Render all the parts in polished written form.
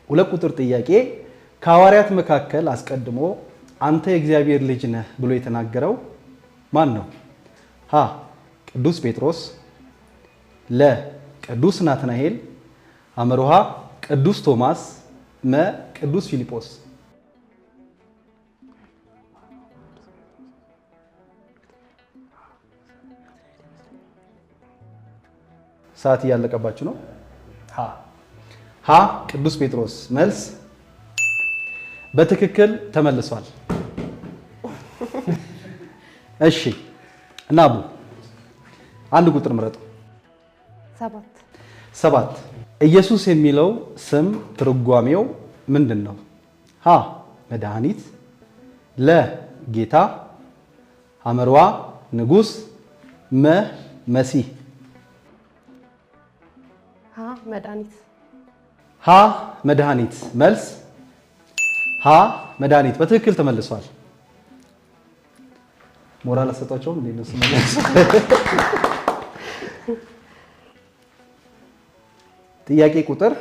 ሁለት ቁጥር ጥያቄ ከሐዋርያት መካከል አስቀድሞ አንተ የእግዚአብሔር ልጅ ነህ ብሎ የተናገረው ማን ነው? ሀ ቅዱስ ጴጥሮስ፣ ለ ቅዱስ ናትናኤል፣ አመርሃ ቅዱስ ቶማስ፣ መ ቅዱስ ፊልጶስ። ሰዓት እያለቀባችሁ ነው። ሀ ቅዱስ ጴጥሮስ መልስ በትክክል ተመልሷል። እሺ እና አቡ አንድ ቁጥር ምረጡ። 7 ኢየሱስ የሚለው ስም ትርጓሜው ምንድን ነው? ሀ መድኃኒት፣ ለ ጌታ፣ ሐመርዋ ንጉስ፣ መ መሲህ። ሀ መድኃኒት መልስ ሀ መድኃኒት በትክክል ተመልሷል። ሞራል አሰጣቸውም እንዴ ነው መልስ። ጥያቄ ቁጥር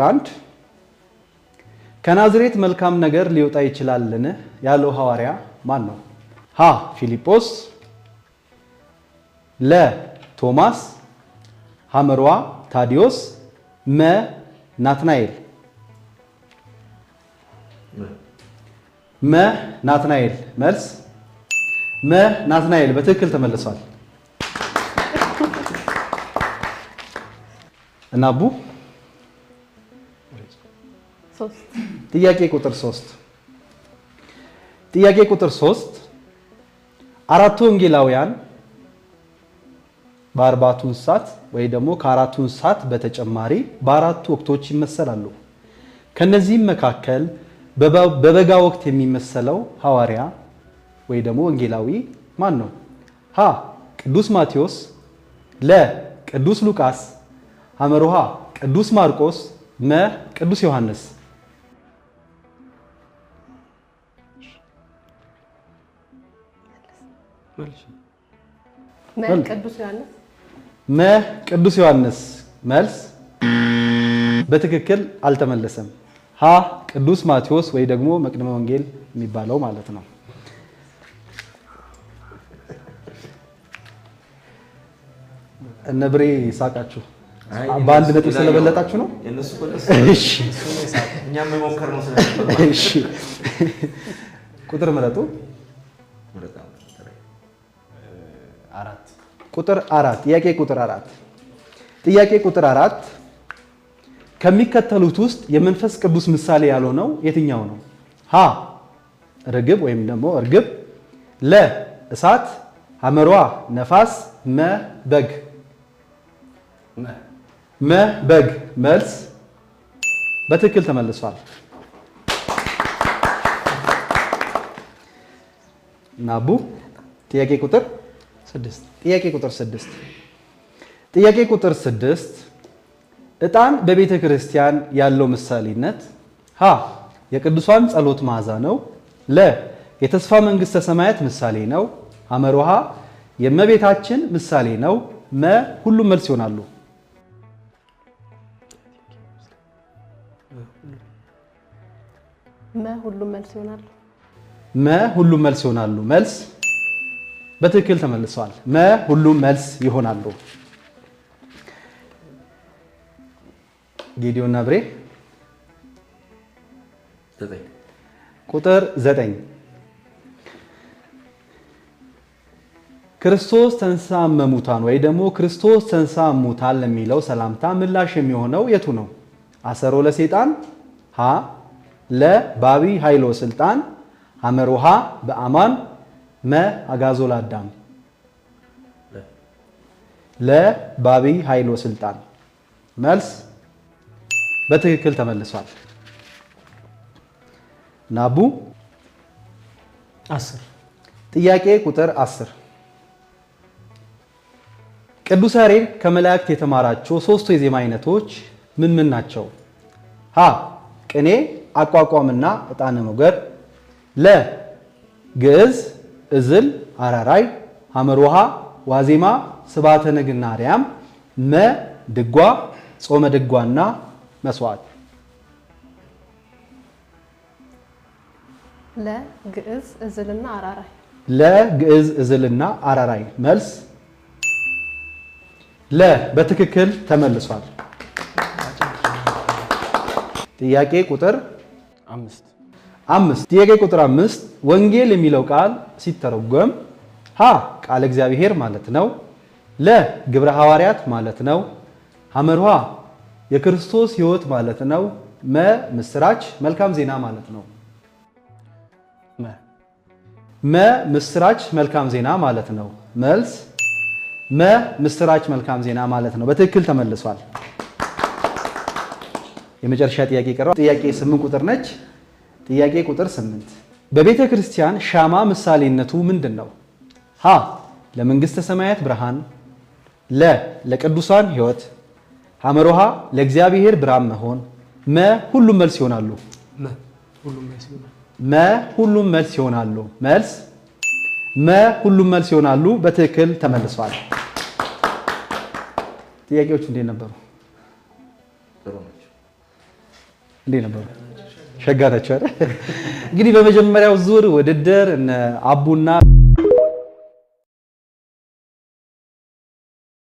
1 ከናዝሬት መልካም ነገር ሊወጣ ይችላልን ያለው ሐዋርያ ማን ነው? ሀ ፊልጶስ፣ ለ ቶማስ፣ ሐመርዋ ታዲዮስ፣ መ ናትናኤል። መ ናትናኤል መልስ መ ናትናኤል በትክክል ተመልሷል። እና አቡ ጥያቄ ቁጥር 3 አራቱ ወንጌላውያን በአርባቱ እንስሳት ወይ ደግሞ ከአራቱ እንስሳት በተጨማሪ በአራቱ ወቅቶች ይመሰላሉ። ከነዚህም መካከል በበጋ ወቅት የሚመሰለው ሐዋርያ ወይ ደግሞ ወንጌላዊ ማን ነው? ሀ ቅዱስ ማቴዎስ፣ ለ ቅዱስ ሉቃስ፣ ሐመርሃ ቅዱስ ማርቆስ፣ መ ቅዱስ ዮሐንስ። መ ቅዱስ ዮሐንስ መልስ በትክክል አልተመለሰም። ሀ ቅዱስ ማቴዎስ ወይ ደግሞ መቅድመ ወንጌል የሚባለው ማለት ነው። እነብሬ ሳቃችሁ በአንድ ነጥብ ስለበለጣችሁ ነው። እሺ እኛም መሞከር ነው። እሺ ቁጥር ምረጡ። ቁጥር 4 ጥያቄ ቁጥር 4 ከሚከተሉት ውስጥ የመንፈስ ቅዱስ ምሳሌ ያልሆነው የትኛው ነው? ሀ ርግብ ወይም ደግሞ እርግብ፣ ለ እሳት፣ ሐመርዋ ነፋስ፣ መ በግ። መ በግ መልስ በትክክል ተመልሷል። እና አቡ ጥያቄ ቁጥር 6 ዕጣን በቤተ ክርስቲያን ያለው ምሳሌነት ሀ የቅዱሳን ጸሎት መዓዛ ነው፣ ለ የተስፋ መንግስተ ሰማያት ምሳሌ ነው፣ ሐመርሃ የእመቤታችን ምሳሌ ነው፣ መ ሁሉም መልስ ይሆናሉ። መ ሁሉም መልስ ይሆናሉ። መልስ በትክክል ተመልሰዋል። መ ሁሉም መልስ ይሆናሉ። ጌዲዮን አብሬ ቁጥር 9 ክርስቶስ ተንሥአ እሙታን ወይ ደግሞ ክርስቶስ ተንሥአ እሙታን ለሚለው ሰላምታ ምላሽ የሚሆነው የቱ ነው? አሰሮ ለሰይጣን፣ ሀ ለ በአቢይ ኃይሎ ስልጣን፣ ሐመርሃ በአማን፣ መ አጋዞ ለአዳም። ለ በአቢይ ኃይሎ ስልጣን መልስ በትክክል ተመልሷል። ናቡ 10 ጥያቄ ቁጥር 10 ቅዱስ ያሬድ ከመላእክት የተማራቸው ሶስቱ የዜማ አይነቶች ምን ምን ናቸው? ሀ ቅኔ፣ አቋቋምና ዕጣነ ሞገር፣ ለ ግዕዝ፣ እዝል፣ አራራይ፣ ሐመርሃ ዋዜማ፣ ስብሐተ ነግና አርያም፣ መ ድጓ፣ ጾመ ድጓና መስዋዕት። ለግዕዝ እዝልና አራራይ። ለግዕዝ እዝልና አራራይ። መልስ ለ በትክክል ተመልሷል። ጥያቄ ቁጥር 5 ጥያቄ ቁጥር 5 ወንጌል የሚለው ቃል ሲተረጎም ሀ ቃለ እግዚአብሔር ማለት ነው። ለ ግብረ ሐዋርያት ማለት ነው። ሐመርሃ የክርስቶስ ሕይወት ማለት ነው። መ ምስራች መልካም ዜና ማለት ነው። መ ምስራች መልካም ዜና ማለት ነው። መልስ መ ምስራች መልካም ዜና ማለት ነው። በትክክል ተመልሷል። የመጨረሻ ጥያቄ ቀረው። ጥያቄ 8 ቁጥር ነች። ጥያቄ ቁጥር 8 በቤተ ክርስቲያን ሻማ ምሳሌነቱ ምንድን ነው? ሀ ለመንግስተ ሰማያት ብርሃን፣ ለ ለቅዱሳን ሕይወት፣ ሐመርሃ ለእግዚአብሔር ብርሃን መሆን፣ መ ሁሉም መልስ ይሆናሉ። መ ሁሉም መልስ ይሆናሉ። መልስ መ ሁሉም መልስ ይሆናሉ። በትክክል ተመልሷል። ጥያቄዎቹ እንዴት ነበሩ? እንዴት ነበሩ? ሸጋ ናቸው አይደል? እንግዲህ በመጀመሪያው ዙር ውድድር እነ አቡና